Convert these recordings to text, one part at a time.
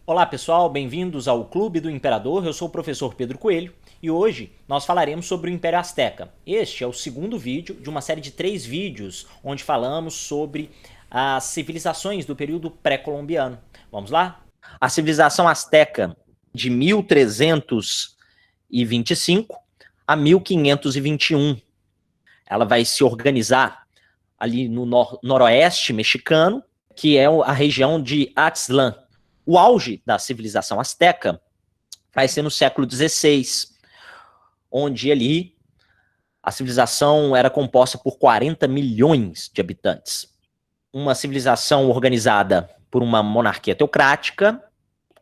Olá pessoal, bem-vindos ao Clube do Imperador. Eu sou o professor Pedro Coelho e hoje nós falaremos sobre o Império Azteca. Este é o segundo vídeo de uma série de 3 vídeos onde falamos sobre as civilizações do período pré-colombiano. Vamos lá? A civilização azteca de 1325 a 1521. Ela vai se organizar ali no noroeste mexicano, que é a região de Aztlán. O auge da civilização azteca vai ser no século XVI, onde ali a civilização era composta por 40 milhões de habitantes. Uma civilização organizada por uma monarquia teocrática.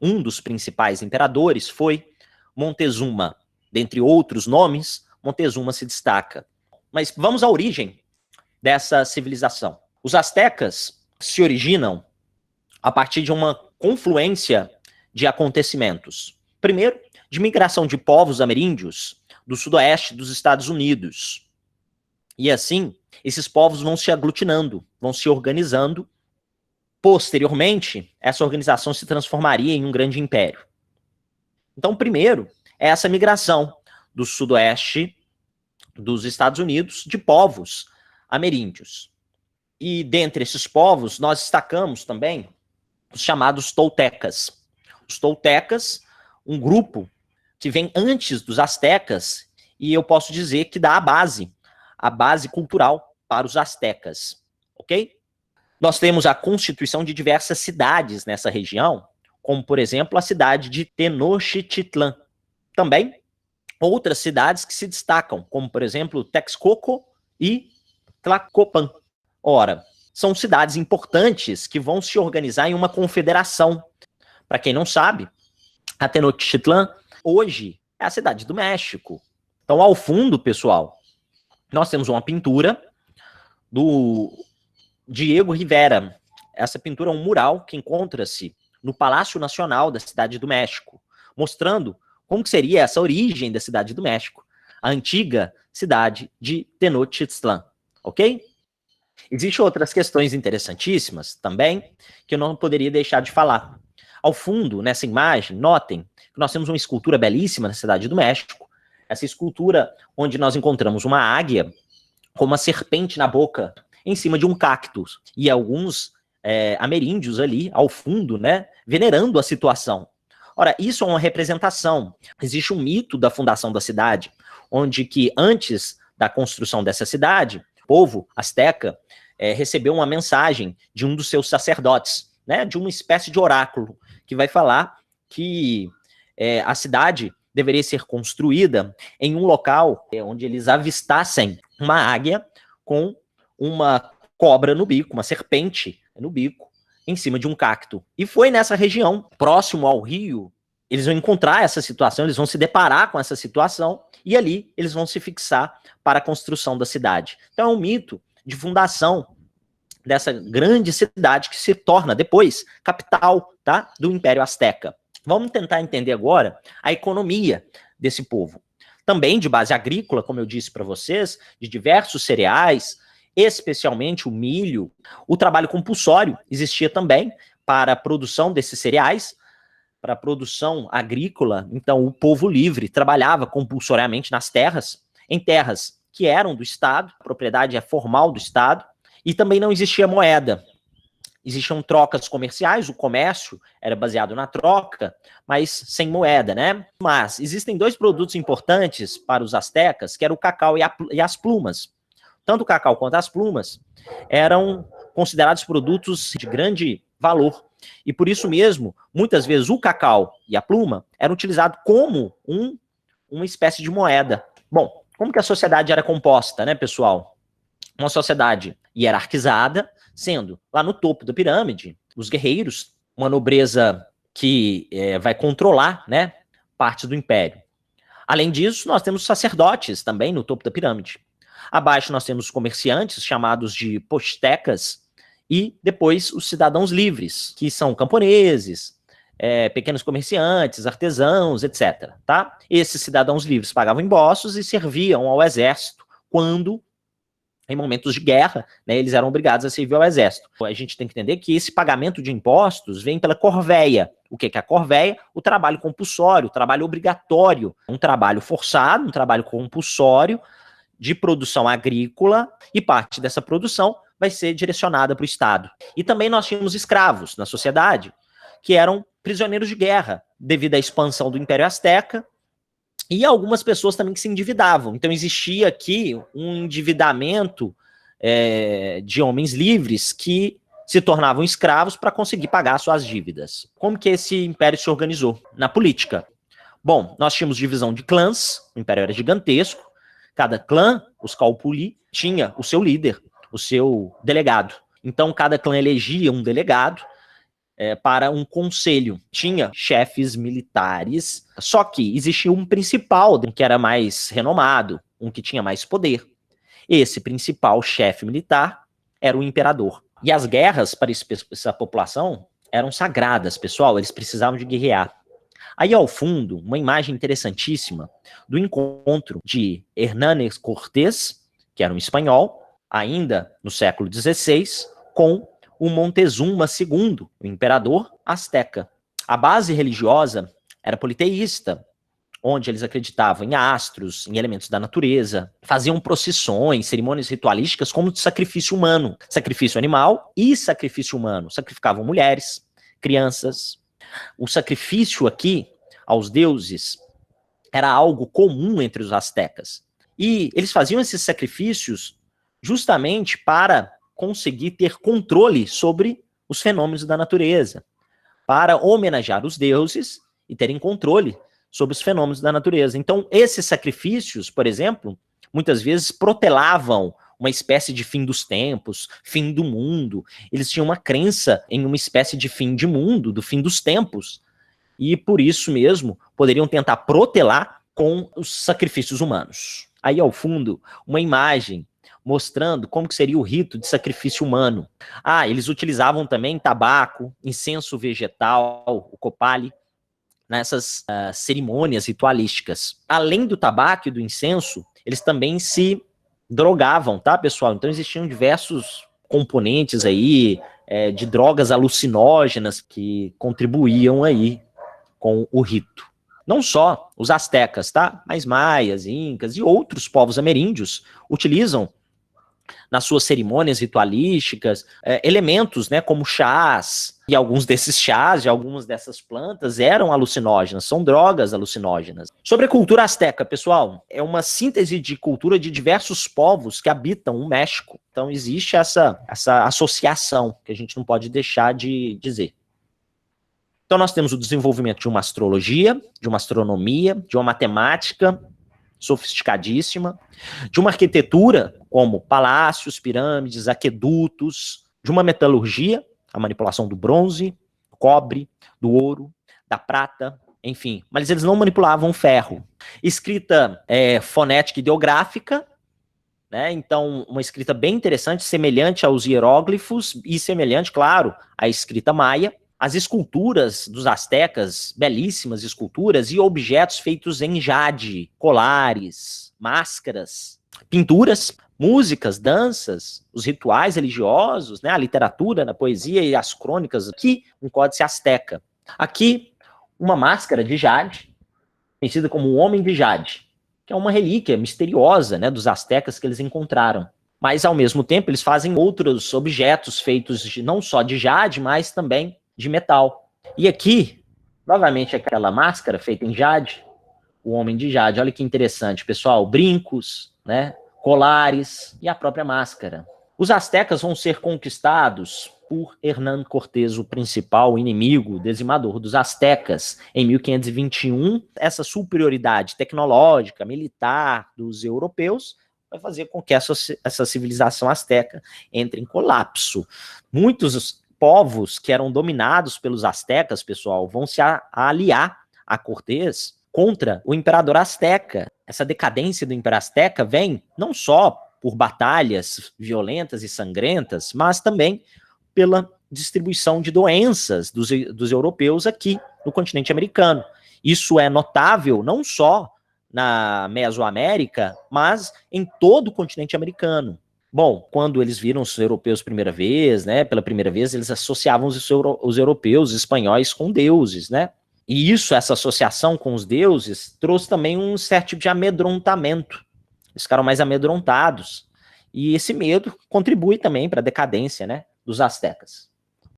Um dos principais imperadores foi Montezuma. Dentre outros nomes, Montezuma se destaca. Mas vamos à origem dessa civilização. Os astecas se originam a partir de uma confluência de acontecimentos. Primeiro, de migração de povos ameríndios do sudoeste dos Estados Unidos. E assim, esses povos vão se aglutinando, vão se organizando. Posteriormente, essa organização se transformaria em um grande império. Então, primeiro, é essa migração do sudoeste dos Estados Unidos de povos ameríndios. E dentre esses povos, nós destacamos também os chamados toltecas. Os toltecas, um grupo que vem antes dos astecas, e eu posso dizer que dá a base cultural para os astecas, ok? Nós temos a constituição de diversas cidades nessa região, como, por exemplo, a cidade de Tenochtitlan. Também outras cidades que se destacam, como, por exemplo, Texcoco e Tlacopan. Ora, são cidades importantes que vão se organizar em uma confederação. Para quem não sabe, a Tenochtitlan hoje é a cidade do México. Então, ao fundo, pessoal, nós temos uma pintura do Diego Rivera. Essa pintura é um mural que encontra-se no Palácio Nacional da Cidade do México, mostrando como que seria essa origem da Cidade do México, a antiga cidade de Tenochtitlan, ok? Existem outras questões interessantíssimas também que eu não poderia deixar de falar. Ao fundo, nessa imagem, notem que nós temos uma escultura belíssima na Cidade do México. Essa escultura onde nós encontramos uma águia com uma serpente na boca em cima de um cactus e alguns ameríndios ali ao fundo, né, venerando a situação. Ora, isso é uma representação. Existe um mito da fundação da cidade, onde que antes da construção dessa cidade, o povo asteca recebeu uma mensagem de um dos seus sacerdotes, né, de uma espécie de oráculo, que vai falar que a cidade deveria ser construída em um local onde eles avistassem uma águia com uma cobra no bico, uma serpente no bico, em cima de um cacto. E foi nessa região, próximo ao rio, eles vão encontrar essa situação, eles vão se deparar com essa situação, e ali eles vão se fixar para a construção da cidade. Então é um mito de fundação dessa grande cidade que se torna depois capital, tá, do Império Azteca. Vamos tentar entender agora a economia desse povo. Também de base agrícola, como eu disse para vocês, de diversos cereais, especialmente o milho. O trabalho compulsório existia também para a produção desses cereais, para a produção agrícola. Então, o povo livre trabalhava compulsoriamente nas terras, em terras que eram do Estado, a propriedade é formal do Estado, e também não existia moeda. Existiam trocas comerciais, o comércio era baseado na troca, mas sem moeda, né? Mas existem dois produtos importantes para os astecas, que era o cacau e as plumas. Tanto o cacau quanto as plumas eram considerados produtos de grande valor. E por isso mesmo, muitas vezes o cacau e a pluma eram utilizados como uma espécie de moeda. Bom, como que a sociedade era composta, né, pessoal? Uma sociedade hierarquizada, sendo lá no topo da pirâmide os guerreiros, uma nobreza que vai controlar, né, parte do império. Além disso, nós temos sacerdotes também no topo da pirâmide. Abaixo nós temos os comerciantes, chamados de postecas, e depois os cidadãos livres, que são camponeses, pequenos comerciantes, artesãos, etc. Tá? Esses cidadãos livres pagavam impostos e serviam ao exército quando em momentos de guerra, né, eles eram obrigados a servir ao exército. A gente tem que entender que esse pagamento de impostos vem pela corvéia. O que é a corvéia? O trabalho compulsório, o trabalho obrigatório, um trabalho forçado, um trabalho compulsório de produção agrícola, e parte dessa produção vai ser direcionada para o Estado. E também nós tínhamos escravos na sociedade, que eram prisioneiros de guerra, devido à expansão do Império Azteca, e algumas pessoas também que se endividavam. Então existia aqui um endividamento de homens livres que se tornavam escravos para conseguir pagar suas dívidas. Como que esse império se organizou? Na política. Bom, nós tínhamos divisão de clãs, o império era gigantesco, cada clã, os Calpuli, tinha o seu líder, o seu delegado. Então cada clã elegia um delegado, para um conselho. Tinha chefes militares, só que existia um principal, que era mais renomado, um que tinha mais poder. Esse principal chefe militar era o imperador. E as guerras para essa população eram sagradas, pessoal, eles precisavam de guerrear. Aí ao fundo, uma imagem interessantíssima do encontro de Hernández Cortés, que era um espanhol, ainda no século XVI, com o Montezuma II, o imperador azteca. A base religiosa era politeísta, onde eles acreditavam em astros, em elementos da natureza, faziam procissões, cerimônias ritualísticas como de sacrifício humano, sacrifício animal e sacrifício humano. Sacrificavam mulheres, crianças. O sacrifício aqui aos deuses era algo comum entre os astecas. E eles faziam esses sacrifícios justamente para conseguir ter controle sobre os fenômenos da natureza, para homenagear os deuses e terem controle sobre os fenômenos da natureza. Então, esses sacrifícios, por exemplo, muitas vezes protelavam uma espécie de fim dos tempos, fim do mundo. Eles tinham uma crença em uma espécie de fim de mundo, do fim dos tempos, e por isso mesmo poderiam tentar protelar com os sacrifícios humanos. Aí ao fundo, uma imagem mostrando como que seria o rito de sacrifício humano. Eles utilizavam também tabaco, incenso vegetal, o copali, nessas cerimônias ritualísticas. Além do tabaco e do incenso, eles também se drogavam, tá, pessoal? Então existiam diversos componentes aí de drogas alucinógenas que contribuíam aí com o rito. Não só os astecas, tá? Mas maias, incas e outros povos ameríndios utilizam nas suas cerimônias ritualísticas, elementos, né, como chás, e alguns desses chás e algumas dessas plantas eram alucinógenas, são drogas alucinógenas. Sobre a cultura asteca, pessoal, é uma síntese de cultura de diversos povos que habitam o México. Então existe essa associação que a gente não pode deixar de dizer. Então nós temos o desenvolvimento de uma astrologia, de uma astronomia, de uma matemática sofisticadíssima, de uma arquitetura como palácios, pirâmides, aquedutos, de uma metalurgia, a manipulação do bronze, do cobre, do ouro, da prata, enfim. Mas eles não manipulavam ferro. Escrita fonética e ideográfica, né? Então uma escrita bem interessante, semelhante aos hieróglifos e semelhante, claro, à escrita maia. As esculturas dos astecas, belíssimas esculturas e objetos feitos em jade, colares, máscaras, pinturas, músicas, danças, os rituais religiosos, né, a literatura, a poesia e as crônicas, aqui um códice asteca. Aqui, uma máscara de jade, conhecida como o Homem de Jade, que é uma relíquia misteriosa, né, dos astecas que eles encontraram. Mas, ao mesmo tempo, eles fazem outros objetos feitos não só de jade, mas também de metal. E aqui, novamente, aquela máscara feita em jade, o Homem de Jade. Olha que interessante, pessoal. Brincos, né, colares e a própria máscara. Os astecas vão ser conquistados por Hernán Cortés, o principal inimigo, dizimador dos astecas, em 1521. Essa superioridade tecnológica, militar dos europeus vai fazer com que essa civilização asteca entre em colapso. Muitos povos que eram dominados pelos astecas, pessoal, vão se aliar a Cortés contra o imperador asteca. Essa decadência do Império Azteca vem não só por batalhas violentas e sangrentas, mas também pela distribuição de doenças dos europeus aqui no continente americano. Isso é notável não só na Mesoamérica, mas em todo o continente americano. Bom, quando eles viram os europeus primeira vez, né, pela primeira vez, eles associavam os europeus, os espanhóis, com deuses, né? E isso, essa associação com os deuses, trouxe também um certo tipo de amedrontamento. Eles ficaram mais amedrontados. E esse medo contribui também para a decadência, né, dos astecas.